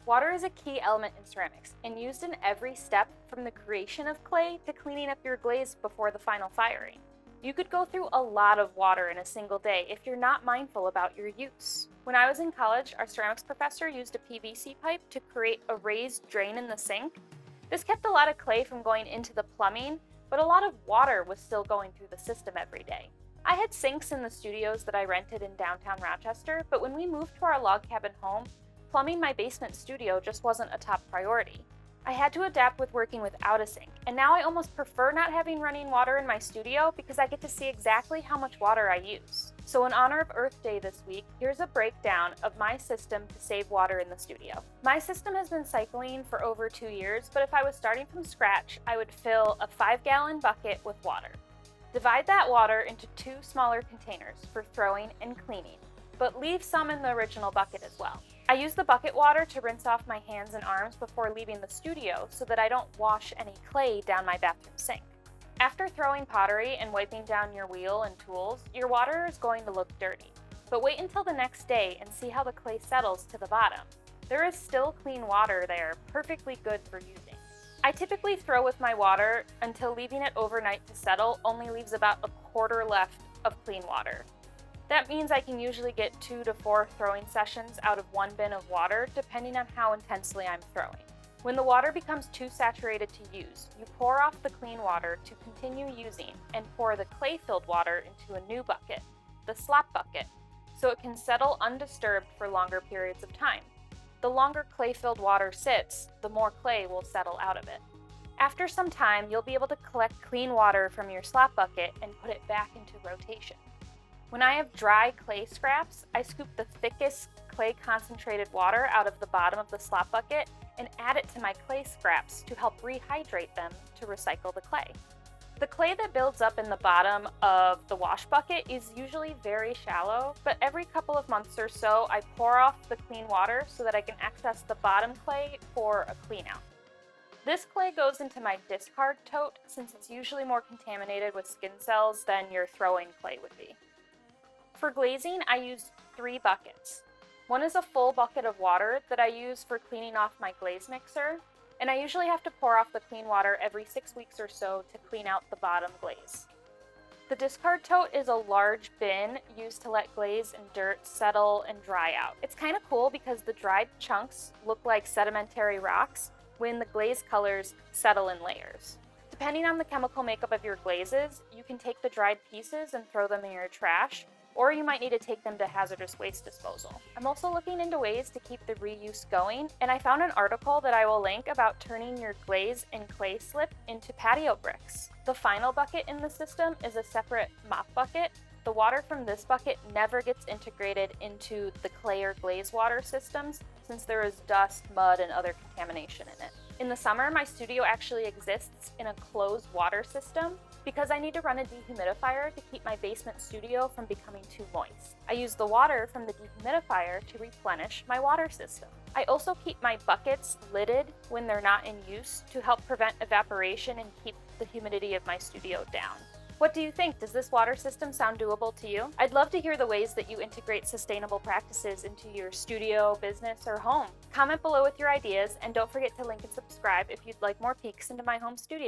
Water is a key element in ceramics and used in every step from the creation of clay to cleaning up your glaze before the final firing. You could go through a lot of water in a single day if you're not mindful about your use. When I was in college, our ceramics professor used a PVC pipe to create a raised drain in the sink. This kept a lot of clay from going into the plumbing, but a lot of water was still going through the system every day. I had sinks in the studios that I rented in downtown Rochester, but when we moved to our log cabin home, plumbing my basement studio just wasn't a top priority. I had to adapt with working without a sink, and now I almost prefer not having running water in my studio because I get to see exactly how much water I use. So in honor of Earth Day this week, here's a breakdown of my system to save water in the studio. My system has been cycling for over 2 years, but if I was starting from scratch, I would fill a 5-gallon bucket with water. Divide that water into 2 smaller containers for throwing and cleaning, but leave some in the original bucket as well. I use the bucket water to rinse off my hands and arms before leaving the studio so that I don't wash any clay down my bathroom sink. After throwing pottery and wiping down your wheel and tools, your water is going to look dirty. But wait until the next day and see how the clay settles to the bottom. There is still clean water there, perfectly good for using. I typically throw with my water until leaving it overnight to settle only leaves about a quarter left of clean water. That means I can usually get 2 to 4 throwing sessions out of 1 bin of water, depending on how intensely I'm throwing. When the water becomes too saturated to use, you pour off the clean water to continue using and pour the clay-filled water into a new bucket, the slop bucket, so it can settle undisturbed for longer periods of time. The longer clay-filled water sits, the more clay will settle out of it. After some time, you'll be able to collect clean water from your slop bucket and put it back into rotation. When I have dry clay scraps, I scoop the thickest clay concentrated water out of the bottom of the slop bucket and add it to my clay scraps to help rehydrate them to recycle the clay. The clay that builds up in the bottom of the wash bucket is usually very shallow, but every couple of months or so I pour off the clean water so that I can access the bottom clay for a clean out. This clay goes into my discard tote since it's usually more contaminated with skin cells than your throwing clay would be. For glazing, I use 3 buckets. One is a full bucket of water that I use for cleaning off my glaze mixer, and I usually have to pour off the clean water every 6 weeks or so to clean out the bottom glaze. The discard tote is a large bin used to let glaze and dirt settle and dry out. It's kind of cool because the dried chunks look like sedimentary rocks when the glaze colors settle in layers. Depending on the chemical makeup of your glazes, you can take the dried pieces and throw them in your trash, or you might need to take them to hazardous waste disposal. I'm also looking into ways to keep the reuse going, and I found an article that I will link about turning your glaze and clay slip into patio bricks. The final bucket in the system is a separate mop bucket. The water from this bucket never gets integrated into the clay or glaze water systems since there is dust, mud, and other contamination in it. In the summer, my studio actually exists in a closed water system because I need to run a dehumidifier to keep my basement studio from becoming too moist. I use the water from the dehumidifier to replenish my water system. I also keep my buckets lidded when they're not in use to help prevent evaporation and keep the humidity of my studio down. What do you think? Does this water system sound doable to you? I'd love to hear the ways that you integrate sustainable practices into your studio, business, or home. Comment below with your ideas, and don't forget to link and subscribe if you'd like more peeks into my home studio.